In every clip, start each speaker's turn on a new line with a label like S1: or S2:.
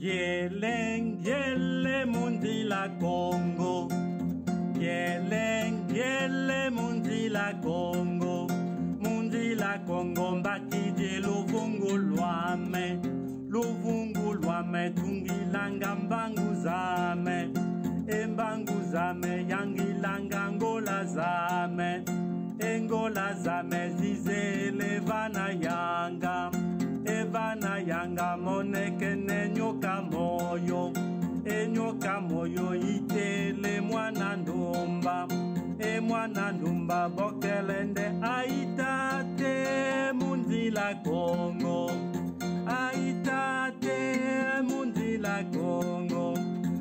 S1: Yeleng, yele mundi la Congo. Yeleng, yele mundi la Congo. Mundi la Congo, mbakije luvungu lwame. Luvungu lwame, tungilanga mbangu zame. Embangu zame, yangilanga ngola zame. Engola zame, zizele vana yanga. Evana yanga moneke nenyoka moyo. Enyoka moyo itele mwana ndumba. E mwana ndumba bokelende aitate mundi la Congo. Aitate mundi la Congo.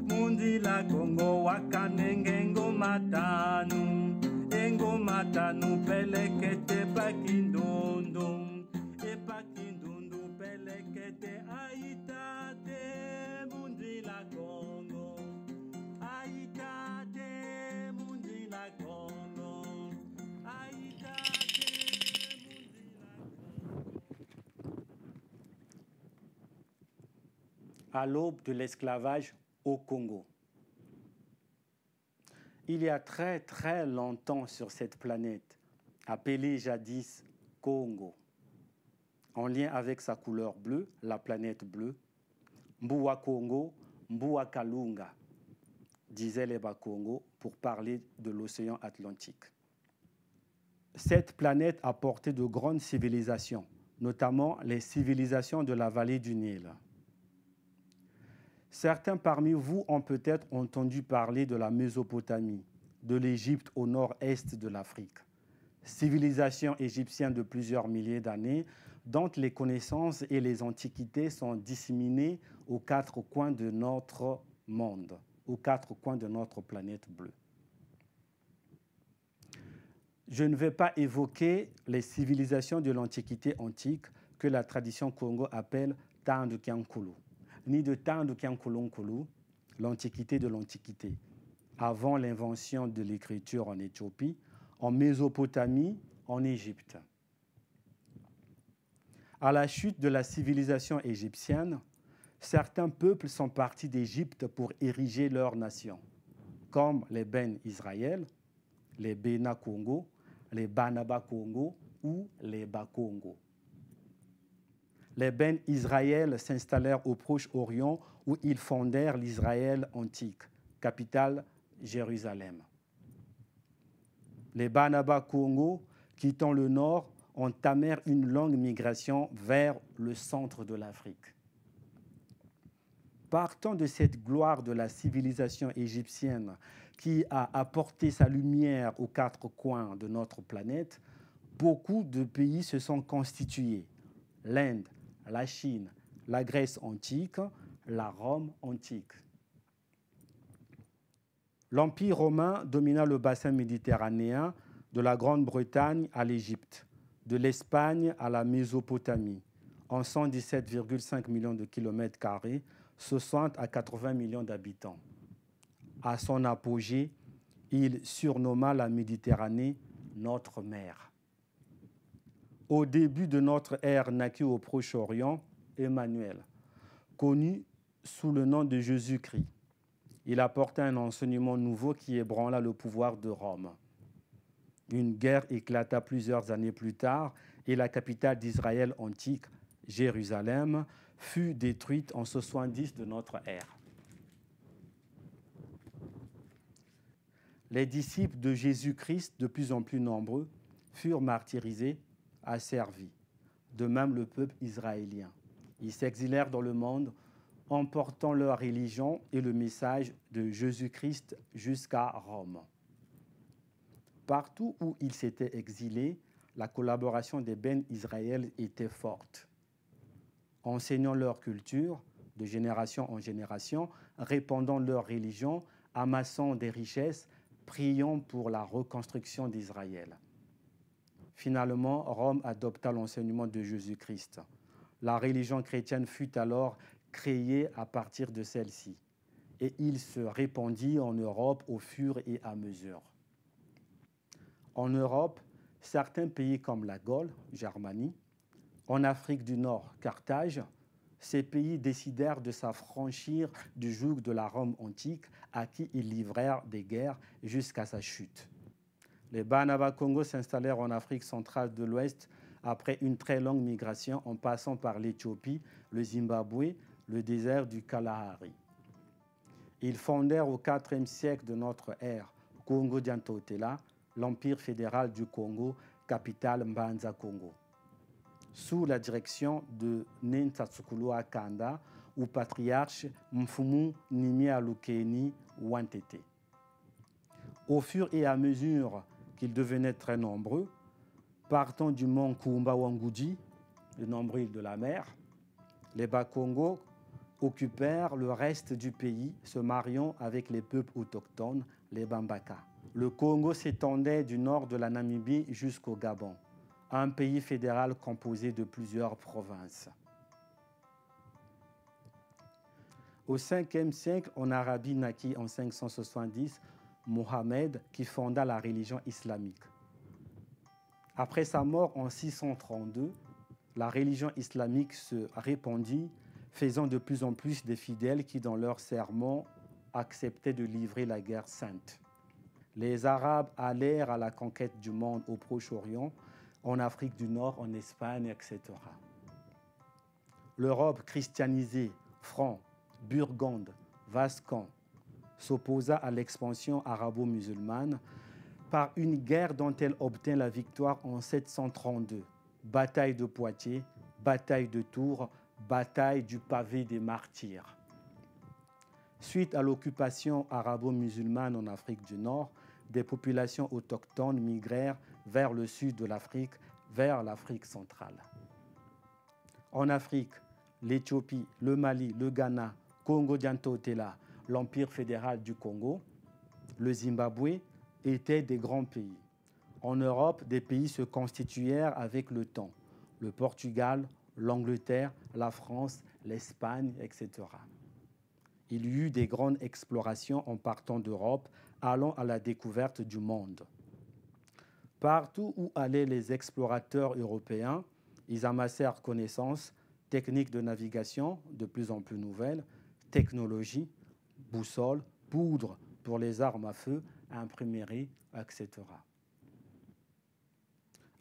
S1: Mundi la Congo wakanenge ngomatanu. Engomatanu pelekete pakindundu. E pakindundu pelekete aitate mundi la Congo. Aitate mundi la Congo. Aitate mundi la Congo. À l'aube de l'esclavage au Congo. Il y a très très longtemps sur cette planète, appelée jadis Congo, en lien avec sa couleur bleue, la planète bleue, Mbua Congo, Mbua Kalunga, disaient les Bakongo pour parler de l'océan Atlantique. Cette planète a porté de grandes civilisations, notamment les civilisations de la vallée du Nil. Certains parmi vous ont peut-être entendu parler de la Mésopotamie, de l'Égypte au nord-est de l'Afrique. Civilisation égyptienne de plusieurs milliers d'années, dont les connaissances et les antiquités sont disséminées aux quatre coins de notre monde, aux quatre coins de notre planète bleue. Je ne vais pas évoquer les civilisations de l'Antiquité antique que la tradition Congo appelle Tandu Kiankulu, ni de Tandu Kiankulunkulu, l'Antiquité de l'Antiquité, avant l'invention de l'écriture en Éthiopie, en Mésopotamie, en Égypte. À la chute de la civilisation égyptienne, certains peuples sont partis d'Égypte pour ériger leur nation, comme les Ben Israël, les Bena Congo, les Banaba Congo ou les Bakongo. Les Ben Israël s'installèrent au Proche-Orient où ils fondèrent l'Israël antique, capitale Jérusalem. Les Banaba Congo, quittant le nord, entamèrent une longue migration vers le centre de l'Afrique. Partant de cette gloire de la civilisation égyptienne qui a apporté sa lumière aux quatre coins de notre planète, beaucoup de pays se sont constitués. L'Inde, la Chine, la Grèce antique, la Rome antique. L'Empire romain domina le bassin méditerranéen de la Grande-Bretagne à l'Égypte, de l'Espagne à la Mésopotamie, en 117,5 millions de kilomètres carrés, 60 à 80 millions d'habitants. À son apogée, il surnomma la Méditerranée notre mère. Au début de notre ère naquit au Proche-Orient Emmanuel, connu sous le nom de Jésus-Christ. Il apporta un enseignement nouveau qui ébranla le pouvoir de Rome. Une guerre éclata plusieurs années plus tard et la capitale d'Israël antique, Jérusalem, fut détruite en 70 de notre ère. Les disciples de Jésus-Christ, de plus en plus nombreux, furent martyrisés, asservis. De même le peuple israélien. Ils s'exilèrent dans le monde, emportant leur religion et le message de Jésus-Christ jusqu'à Rome. Partout où ils s'étaient exilés, la collaboration des Ben Israël était forte. Enseignant leur culture de génération en génération, répandant leur religion, amassant des richesses, priant pour la reconstruction d'Israël. Finalement, Rome adopta l'enseignement de Jésus-Christ. La religion chrétienne fut alors créée à partir de celle-ci, et il se répandit en Europe au fur et à mesure. En Europe, certains pays comme la Gaule, Germanie, en Afrique du Nord, Carthage, ces pays décidèrent de s'affranchir du joug de la Rome antique à qui ils livrèrent des guerres jusqu'à sa chute. Les Banaba-Congo s'installèrent en Afrique centrale de l'Ouest après une très longue migration en passant par l'Éthiopie, le Zimbabwe, le désert du Kalahari. Ils fondèrent au IVe siècle de notre ère Congo Diantotela, l'Empire fédéral du Congo, capitale Mbanza Congo, sous la direction de Nentatsukulu Akanda ou patriarche Mfumu Nimia Lukeni Wantete. Au fur et à mesure qu'ils devenaient très nombreux, partant du mont Kumba Wangudi, le nombril de la mer, les Bakongo occupèrent le reste du pays, se mariant avec les peuples autochtones, les Bambaka. Le Congo s'étendait du nord de la Namibie jusqu'au Gabon, un pays fédéral composé de plusieurs provinces. Au 5e siècle, en Arabie naquit en 570 Mohammed qui fonda la religion islamique. Après sa mort en 632, la religion islamique se répandit, faisant de plus en plus des fidèles qui, dans leurs sermons, acceptaient de livrer la guerre sainte. Les Arabes allèrent à la conquête du monde au Proche-Orient, en Afrique du Nord, en Espagne, etc. L'Europe christianisée, franc, burgonde, vascon, s'opposa à l'expansion arabo-musulmane par une guerre dont elle obtint la victoire en 732. Bataille de Poitiers, bataille de Tours, bataille du pavé des martyrs. Suite à l'occupation arabo-musulmane en Afrique du Nord, des populations autochtones migrèrent vers le sud de l'Afrique, vers l'Afrique centrale. En Afrique, l'Éthiopie, le Mali, le Ghana, Congo Diantotela, l'Empire fédéral du Congo, le Zimbabwe étaient des grands pays. En Europe, des pays se constituèrent avec le temps. Le Portugal, l'Angleterre, la France, l'Espagne, etc. Il y eut des grandes explorations en partant d'Europe, allant à la découverte du monde. Partout où allaient les explorateurs européens, ils amassèrent connaissances, techniques de navigation de plus en plus nouvelles, technologies, boussoles, poudre pour les armes à feu, imprimerie, etc.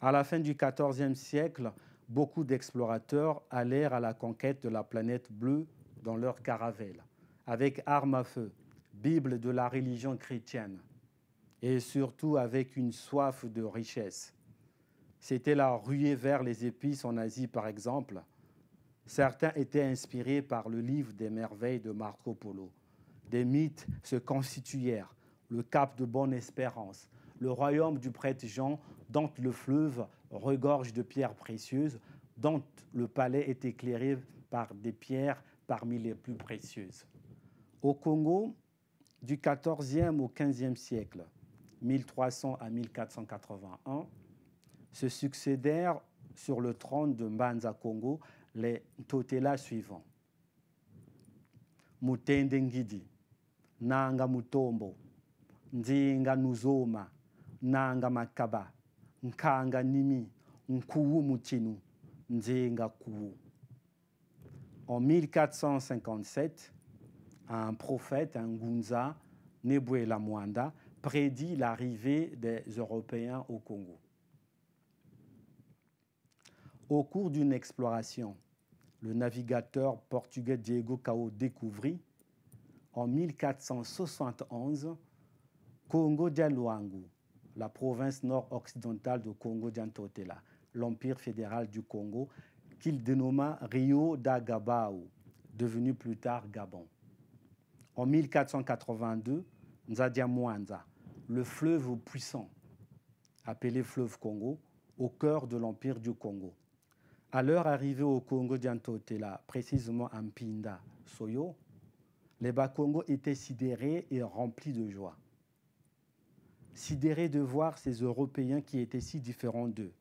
S1: À la fin du XIVe siècle, beaucoup d'explorateurs allèrent à la conquête de la planète bleue dans leurs caravelles, avec armes à feu, Bible de la religion chrétienne, et surtout avec une soif de richesse. C'était la ruée vers les épices en Asie, par exemple. Certains étaient inspirés par le livre des merveilles de Marco Polo. Des mythes se constituèrent, le cap de Bonne-Espérance, le royaume du prêtre Jean, dont le fleuve regorge de pierres précieuses, dont le palais est éclairé par des pierres parmi les plus précieuses. Au Congo, du XIVe au XVe siècle, 1300 à 1481, se succédèrent sur le trône de Mbanza Congo les Ntotela suivants. Mutende Ngidi, Nanga Mutombo, Nzinga Nuzoma, Nanga Makaba, Nkanga Nimi, Nkuwu Mutinu, Nzinga Kuwu. En 1457, un prophète, un Ngunza, Nebouela Mwanda, prédit l'arrivée des Européens au Congo. Au cours d'une exploration, le navigateur portugais Diego Cao découvrit, en 1471, Congo dia Luangu, la province nord-occidentale de Congo Diantotela, l'Empire fédéral du Congo, qu'il dénomma Rio da Gabao, devenu plus tard Gabon. En 1482, Nzadia Mwanza, le fleuve puissant, appelé fleuve Congo, au cœur de l'Empire du Congo. À leur arrivée au Congo Diantotela, précisément à Mpinda, Soyo, les Bakongo étaient sidérés et remplis de joie. Sidérés de voir ces Européens qui étaient si différents d'eux.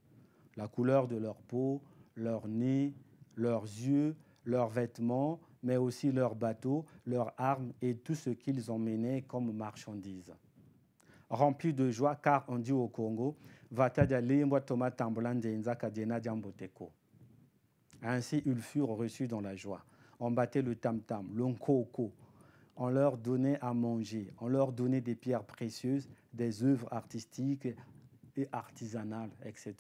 S1: La couleur de leur peau, leur nez, leurs yeux, leurs vêtements, mais aussi leurs bateaux, leurs armes et tout ce qu'ils emmenaient comme marchandises. Remplis de joie, car on dit au Congo, Vatadia lembwa toma tambola ndenza kadiena diamboteko. Ainsi, ils furent reçus dans la joie. on battait le tam-tam, le nkoko, on leur donnait à manger, on leur donnait des pierres précieuses, des œuvres artistiques et artisanales, etc.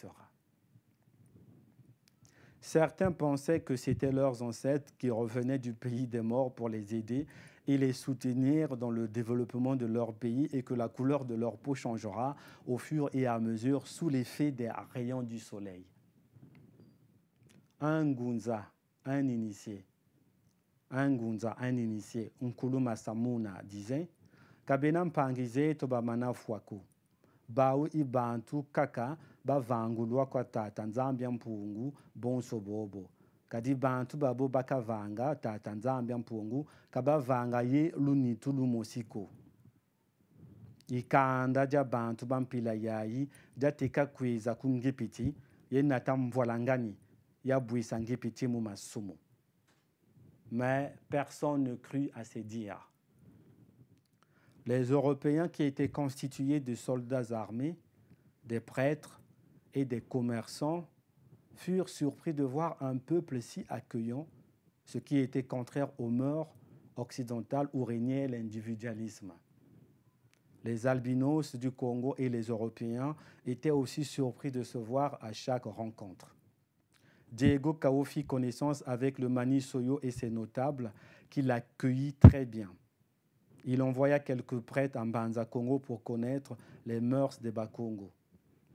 S1: Certains pensaient que c'étaient leurs ancêtres qui revenaient du pays des morts pour les aider et les soutenir dans le développement de leur pays et que la couleur de leur peau changera au fur et à mesure sous l'effet des rayons du soleil. Un Ngunza, un initié, Nkuluma Samuna disait Kabena mpangize to bamana fuako. Bau ibantu kaka bavangulwa kwa tata nzambia mpungu bonso bobo. Kadi bantu babo bakavanga tata nzambia mpungu kabavanga ye lunitu lumosiko. Ikanda ja bantu bampila yayi ja teka kweza kungipiti ye natamvwalangani ya buisa ngipiti mu masumu. Mais personne ne crut à ces dires. Les Européens qui étaient constitués de soldats armés, des prêtres et des commerçants furent surpris de voir un peuple si accueillant, ce qui était contraire aux mœurs occidentales où régnait l'individualisme. Les albinos du Congo et les Européens étaient aussi surpris de se voir à chaque rencontre. Diego Cao fit connaissance avec le Mani Soyo et ses notables qui l'accueillit très bien. Il envoya quelques prêtres en Banza Congo pour connaître les mœurs des Bakongo.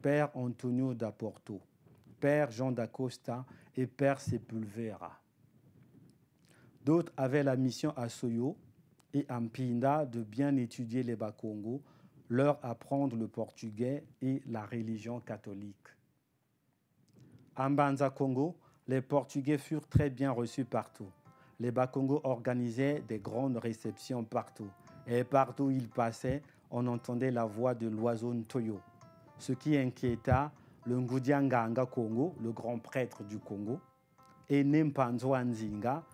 S1: Père Antonio da Porto, Père Jean d'Acosta et Père Sepulvera. D'autres avaient la mission à Soyo et à Mpinda de bien étudier les Bakongo, leur apprendre le portugais et la religion catholique. En Banza Congo, les Portugais furent très bien reçus partout. Les Bakongo organisaient des grandes réceptions partout. Et partout où ils passaient, on entendait la voix de l'oiseau Ntoyo. Ce qui inquiéta le Ngudianganga Congo, le grand prêtre du Congo, et Nempanzo Nzinga,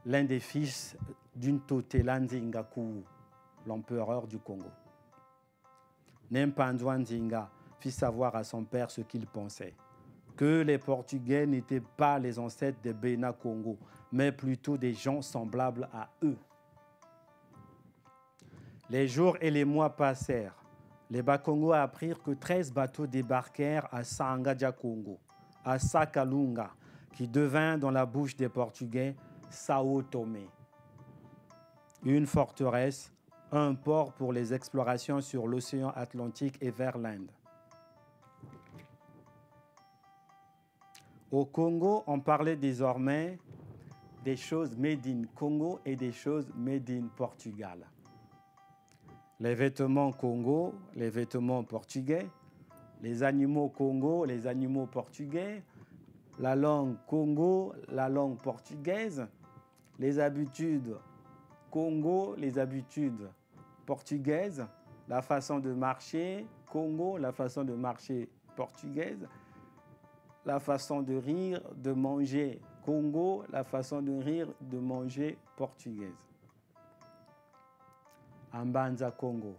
S1: l'un des fils d'Untotela Nzinga Kou, l'empereur du Congo. Nempanzo Nzinga fit savoir à son père ce qu'il pensait. Que les Portugais n'étaient pas les ancêtres des Bénin Congo, mais plutôt des gens semblables à eux. Les jours et les mois passèrent. Les Bakongo apprirent que 13 bateaux débarquèrent à Sangadja Congo, à Sakalunga, qui devint dans la bouche des Portugais Sao Tomé. Une forteresse, un port pour les explorations sur l'océan Atlantique et vers l'Inde. Au Congo, on parlait désormais des choses made in Congo et des choses made in Portugal. Les vêtements Congo, les vêtements portugais, les animaux Congo, les animaux portugais, la langue Congo, la langue portugaise, les habitudes Congo, les habitudes portugaises, la façon de marcher Congo, la façon de marcher portugaise, la façon de rire, de manger Congo, la façon de rire, de manger portugaise. Ambanza Congo,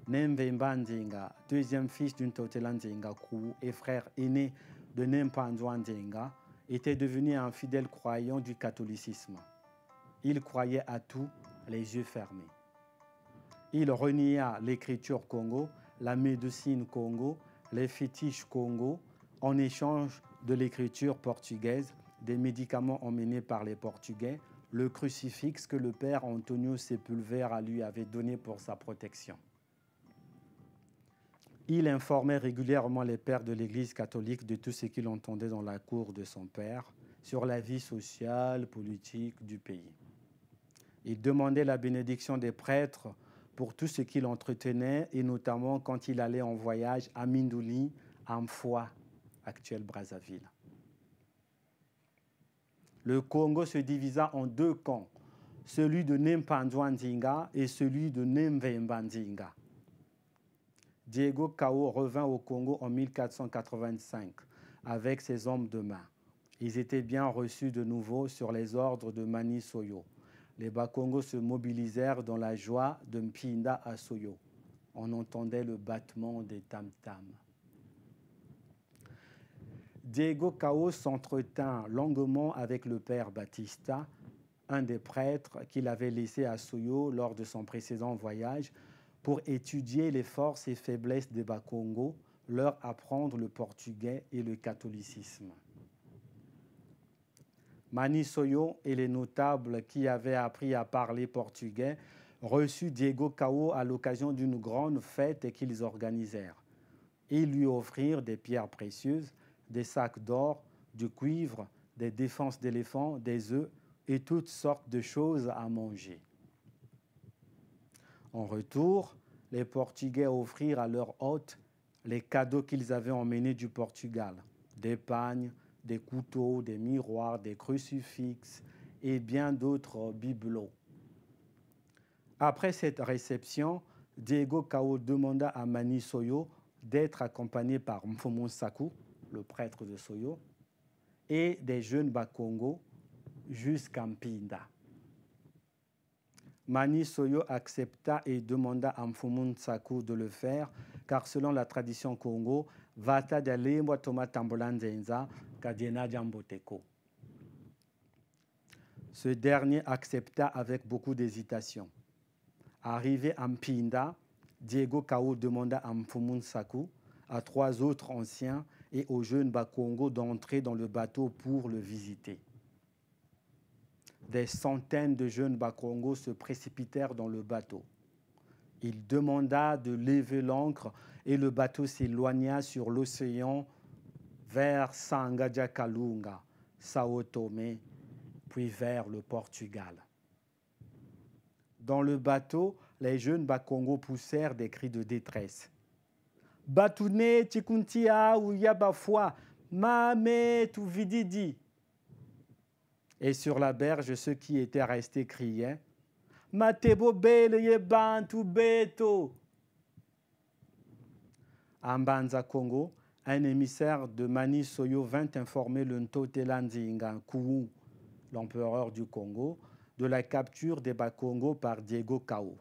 S1: Nemvemba Nzinga, deuxième fils d'Untotela Nzinga Kou et frère aîné de Nempanzo Nzinga, était devenu un fidèle croyant du catholicisme. Il croyait à tout, les yeux fermés. Il renia l'écriture Congo, la médecine Congo, les fétiches Congo, en échange de l'écriture portugaise, des médicaments emmenés par les Portugais, le crucifix que le père Antonio Sepulvera lui avait donné pour sa protection. Il informait régulièrement les pères de l'Église catholique de tout ce qu'il entendait dans la cour de son père sur la vie sociale, politique du pays. Il demandait la bénédiction des prêtres pour tout ce qu'il entretenait et notamment quand il allait en voyage à Mindouli, à Mfoua, actuelle Brazzaville. Le Congo se divisa en deux camps, celui de Nempanzo Nzinga et celui de Nemvemba Nzinga. Diego Cao revint au Congo en 1485 avec ses hommes de main. Ils étaient bien reçus de nouveau sur les ordres de Mani Soyo. Les Bakongo se mobilisèrent dans la joie de Mpinda à Soyo. On entendait le battement des tam-tams. Diego Cao s'entretint longuement avec le père Batista, un des prêtres qu'il avait laissé à Soyo lors de son précédent voyage, pour étudier les forces et faiblesses des Bakongo, leur apprendre le portugais et le catholicisme. Mani Soyo et les notables qui avaient appris à parler portugais reçut Diego Cao à l'occasion d'une grande fête qu'ils organisèrent. Ils lui offrirent des pierres précieuses, des sacs d'or, du cuivre, des défenses d'éléphants, des œufs et toutes sortes de choses à manger. En retour, les Portugais offrirent à leurs hôtes les cadeaux qu'ils avaient emmenés du Portugal, des pagnes, des couteaux, des miroirs, des crucifixes et bien d'autres bibelots. Après cette réception, Diego Cao demanda à Mani Soyo d'être accompagné par Mfumu Nsaku, le prêtre de Soyo, et des jeunes Bakongo jusqu'à Mpinda. Mani Soyo accepta et demanda à Mfumu Nsaku de le faire, car selon la tradition Congo, Vata Dalembwa Toma Tambola Nzenza Kadiena Djamboteko. Ce dernier accepta avec beaucoup d'hésitation. Arrivé à Mpinda, Diego Cao demanda à Mfumu Nsaku, à 3 autres anciens et aux jeunes Bakongo d'entrer dans le bateau pour le visiter. Des centaines de jeunes Bakongo se précipitèrent dans le bateau. Il demanda de lever l'ancre et le bateau s'éloigna sur l'océan vers Sangadja Kalunga, Sao Tomé, puis vers le Portugal. Dans le bateau, les jeunes Bakongo poussèrent des cris de détresse. « Batouné, Tikuntia, ou Yabafwa, Mame, Touvididi » Et sur la berge, ceux qui étaient restés criaient « Matebo bele yebantu beto » À Mbanza Congo, un émissaire de Mani Soyo vint informer le Ntotela Nzinga Kou, l'empereur du Congo, de la capture des Bakongo par Diego Cao.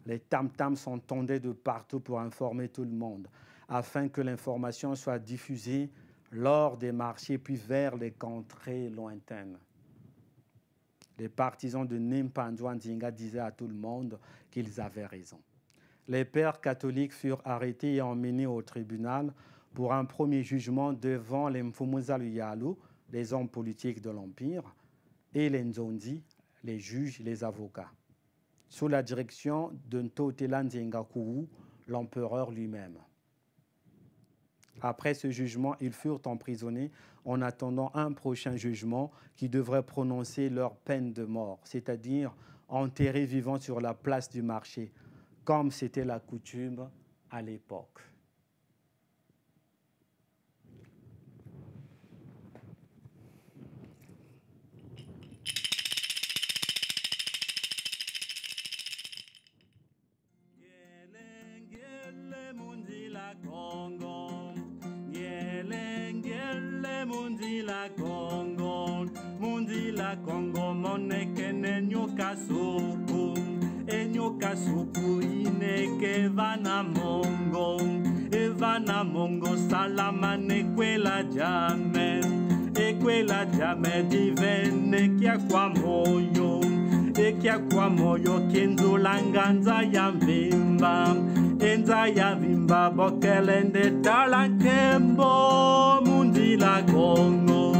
S1: Les tam-tams s'entendaient de partout pour informer tout le monde, afin que l'information soit diffusée lors des marchés puis vers les contrées lointaines. Les partisans de Nimpandwa Nzinga disaient à tout le monde qu'ils avaient raison. Les pères catholiques furent arrêtés et emmenés au tribunal pour un premier jugement devant les Mfumuza Luyalu, les hommes politiques de l'Empire, et les Nzondi, les juges, les avocats, sous la direction de Ntotela Nzinga Kou, l'empereur lui-même. Après ce jugement, ils furent emprisonnés en attendant un prochain jugement qui devrait prononcer leur peine de mort, c'est-à-dire enterrés vivants sur la place du marché, comme c'était la coutume à l'époque.
S2: Mundila Congo moneke nenyoka suku enyoka suku ineke vana mongo evana mongo salama nekwela jame divene kia kwa moyo kenzo langanza ya vimba enza ya vimba bokelende talankembo mundila Congo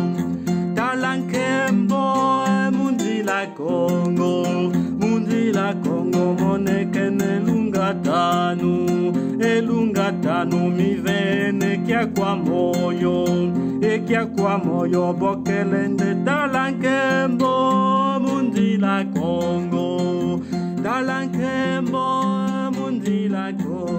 S2: talankembo mundila Congo monekene elunga tanu mivene kia kwa moyo bokelende talankembo mundila Congo talankembo mundila Congo